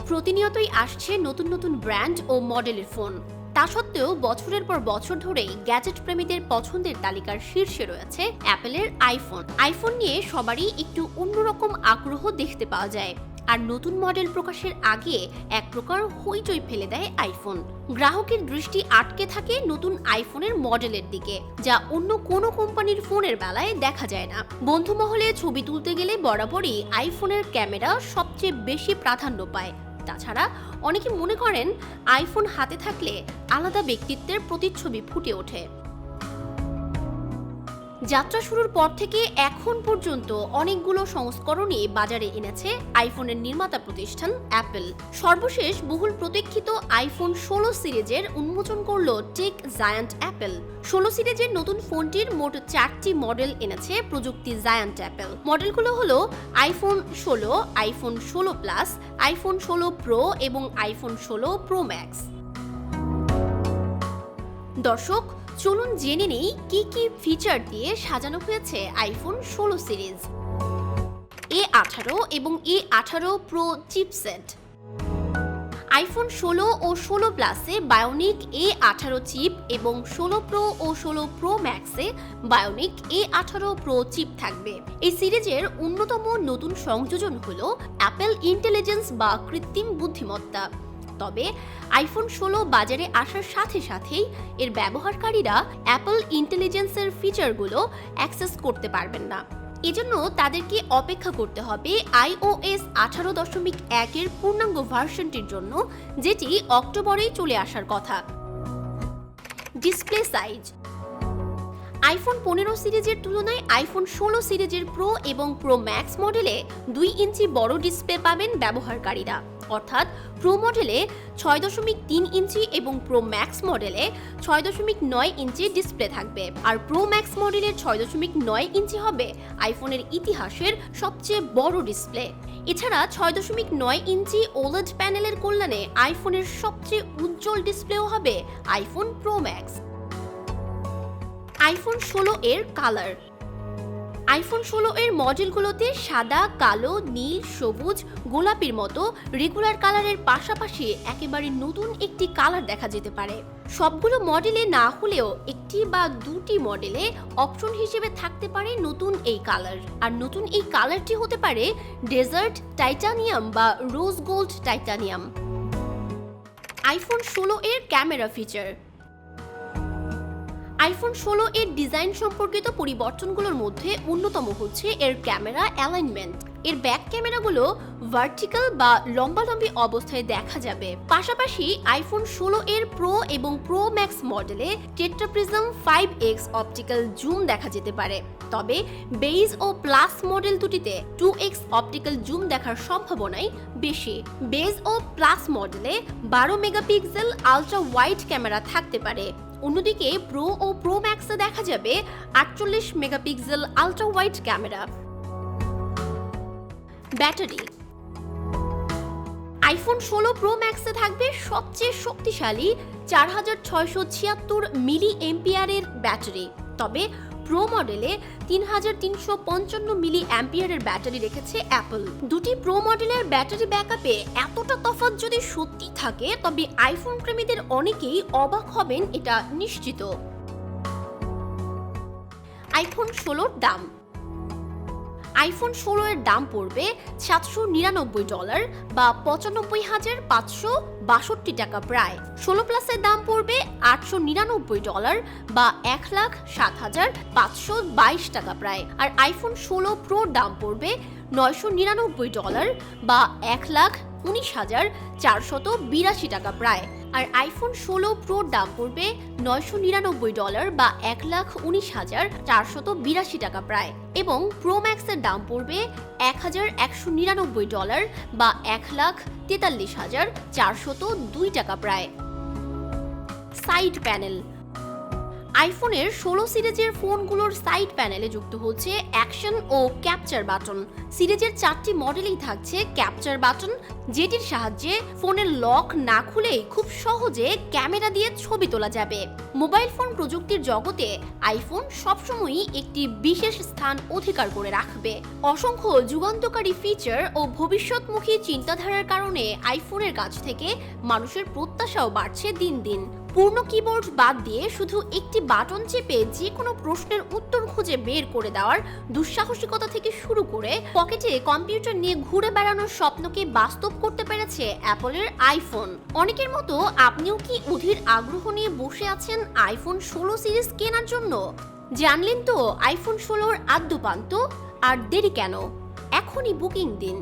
প্রতিনিয়তই আসছে নতুন নতুন ব্র্যান্ড ও মডেলের ফোন। তা সত্ত্বেও বছরের পর বছর ধরেই গ্যাজেট প্রেমীদের পছন্দের তালিকার শীর্ষে রয়েছে অ্যাপেলের আইফোন। আইফোন নিয়ে সবারই একটু অন্যরকম আগ্রহ দেখতে পাওয়া যায়। আর নতুন মডেল প্রকাশের আগে এক প্রকার হইচই ফেলে দেয় আইফোন। গ্রাহকের দৃষ্টি আটকে থাকে নতুন আইফোনের মডেলের দিকে, যা অন্য কোনো কোম্পানির ফোনের বেলায় দেখা যায় না। বন্ধু মহলে ছবি তুলতে গেলে বরাবরই আইফোনের ক্যামেরা সবচেয়ে বেশি প্রাধান্য পায়। তাছাড়া অনেকে মনে করেন আইফোন হাতে থাকলে আলাদা ব্যক্তিত্বের প্রতিচ্ছবি ফুটে ওঠে। যাত্রা শুরুর পর থেকে এখন পর্যন্ত অনেকগুলো সংস্করণই বাজারে এনেছে আইফোনের নির্মাতা প্রতিষ্ঠান অ্যাপল। সর্বশেষ বহুল প্রতীক্ষিত আইফোন 16 সিরিজের উন্মোচন করল টেক জায়ান্ট অ্যাপল। 16 সিরিজের নতুন ফোনটির মোট 4টি মডেল এনেছে প্রযুক্তি জায়ান্ট অ্যাপল। মডেলগুলো হলো iPhone 16, iPhone 16 plus, iPhone 16 pro এবং আইফোন 16 প্রো ম্যাক্স। দর্শক, চলুন জেনে নেই কি কি ফিচার দিয়ে সাজানো হয়েছে আইফোন 16 সিরিজ। A18 এবং A18 প্রো চিপসেট। আইফোন 16 ও 16 প্লাসে বায়োনিক A18 চিপ এবং 16 প্রো ও 16 প্রো ম্যাক্সে বায়োনিক A18 প্রো চিপ থাকবে। এই সিরিজের অন্যতম নতুন সংযোজন হলো অ্যাপল ইন্টেলিজেন্স বা কৃত্রিম বুদ্ধিমত্তা। তবে আইফোন 16 বাজারে আসার সাথে সাথেই এর ব্যবহারকারীরা অ্যাপল ইন্টেলিজেন্সের ফিচারগুলো অ্যাক্সেস করতে পারবেন না। এজন্য তাদেরকে অপেক্ষা করতে হবে iOS 18.1 এর পূর্ণাঙ্গ ভার্সনটির জন্য, যেটি অক্টোবরেই চলে আসার কথা। Display size. আইফোন 15 সিরিজের তুলনায় আইফোন 16 সিরিজের প্রো এবং প্রো ম্যাক্স মডেলে 2 ইঞ্চি বড় ডিসপ্লে পাবেন ব্যবহারকারীরা। অর্থাৎ প্রো মডেলে 6.3 ইঞ্চি এবং প্রো ম্যাক্স মডেলে 6.9 ইঞ্চি ডিসপ্লে থাকবে। আর প্রো ম্যাক্স মডেলের 6.9 ইঞ্চি হবে আইফোনের ইতিহাসের সবচেয়ে বড় ডিসপ্লে। এছাড়া 6.9 ইঞ্চি ওলেড প্যানেলের কল্যাণে আইফোনের সবচেয়ে উজ্জ্বল ডিসপ্লেও হবে আইফোন প্রো ম্যাক্স। আইফোন 16 এর কালার। আইফোন 16 এর মডেলগুলোতে সাদা, কালো, নীল, সবুজ, গোলাপির মতো রেগুলার কালারের পাশাপাশি একেবারে নতুন একটি কালার দেখা যেতে পারে। সবগুলো মডেলে না হলেও একটি বা দুটি মডেলে অপশন হিসেবে থাকতে পারে নতুন এই কালার। আর নতুন এই কালারটি হতে পারে ডেজার্ট টাইটানিয়াম বা রোজ গোল্ড টাইটানিয়াম। আইফোন 16 এর ক্যামেরা ফিচার। আইফোন 16 এর ডিজাইন সম্পর্কিত পরিবর্তনগুলোর মধ্যে অন্যতম হচ্ছে এর ক্যামেরা অ্যালাইনমেন্ট। এর ব্যাক ক্যামেরাগুলো ভার্টিক্যাল বা লম্বালম্বি অবস্থায় দেখা যাবে। পাশাপাশি আইফোন 16 এর প্রো এবং প্রো ম্যাক্স মডেলে টেট্রাপ্রিজম 5x অপটিক্যাল জুম দেখা যেতে পারে। তবে বেজ ও প্লাস মডেল দুটিতে 2x অপটিক্যাল জুম দেখার সম্ভাবনাই বেশি। বেজ ও প্লাস মডেলে 12 মেগাপিক্সেল আলট্রা ওয়াইড ক্যামেরা থাকতে পারে। অন্যদিকে প্রো ও প্রো ম্যাক্সে দেখা যাবে 48 megapixel ultra wide camera. Battery. IPhone 16 pro ম্যাক্সে থাকবে সবচেয়ে শক্তিশালী 4676 মিলি এম্পিয়ারের ব্যাটারি। তবে প্রো মডেলে 3355 মিলি অ্যাম্পিয়ারের ব্যাটারি রেখেছে অ্যাপল। দুটি প্রো মডেলের ব্যাটারি ব্যাকআপে এতটা তফাৎ যদি সত্যি থাকে, তবে আইফোন প্রেমীদের অনেকেই অবাক হবেন, এটা নিশ্চিত। আইফোন 16 দাম। আইফোন 16 এর দাম পড়বে $799 বা $95,562 টাকা প্রায়। 16 প্লাসের দাম পড়বে $899 বা $1,07,522 টাকা প্রায়। আর আইফোন 16 প্রো দাম পড়বে $999 বা $1,19,482 টাকা প্রায়। আর আইফোন 16 প্রো দাম পড়বে $999 বা $1,19,482 টাকা প্রায়। এবং প্রো ম্যাক্সের দাম পড়বে $1,199 বা $1,43,402 টাকা প্রায়। Side panel. আইফোনের 16 সিরিজের ফোনগুলোর সাইড প্যানেলে যুক্ত হচ্ছে অ্যাকশন ও ক্যাপচার বাটন। সিরিজের 4টি মডেলেই থাকছে ক্যাপচার বাটন, যেটির সাহায্যে ফোনের লক না খুলেই খুব সহজে ক্যামেরা দিয়ে ছবি তোলা যাবে। মোবাইল ফোন প্রযুক্তির জগতে আইফোন সবসময়ই একটি বিশেষ স্থান অধিকার করে রাখবে। অসংখ্য যুগান্তকারী ফিচার ও ভবিষ্যৎমুখী চিন্তাধারার কারণে আইফোনের কাছ থেকে মানুষের প্রত্যাশাও বাড়ছে দিন দিন। পূর্ণ কিবোর্ড বাদ দিয়ে শুধু একটি বাটন চেপে যে কোনো প্রশ্নের উত্তর খুঁজে বের করে দেওয়ার দুঃসাহসিকতা থেকে শুরু করে পকেটে কম্পিউটার নিয়ে ঘুরে বেড়ানোর স্বপ্নকে বাস্তব করতে পেরেছে অ্যাপলের আইফোন। অনেকের মতো আপনিও কি অধীর আগ্রহ নিয়ে বসে আছেন আইফোন 16 সিরিজ কেনার জন্য? জানলেন তো আইফোন 16 আদ্যোপান্ত, আর দেরি কেন? এখনই বুকিং দিন।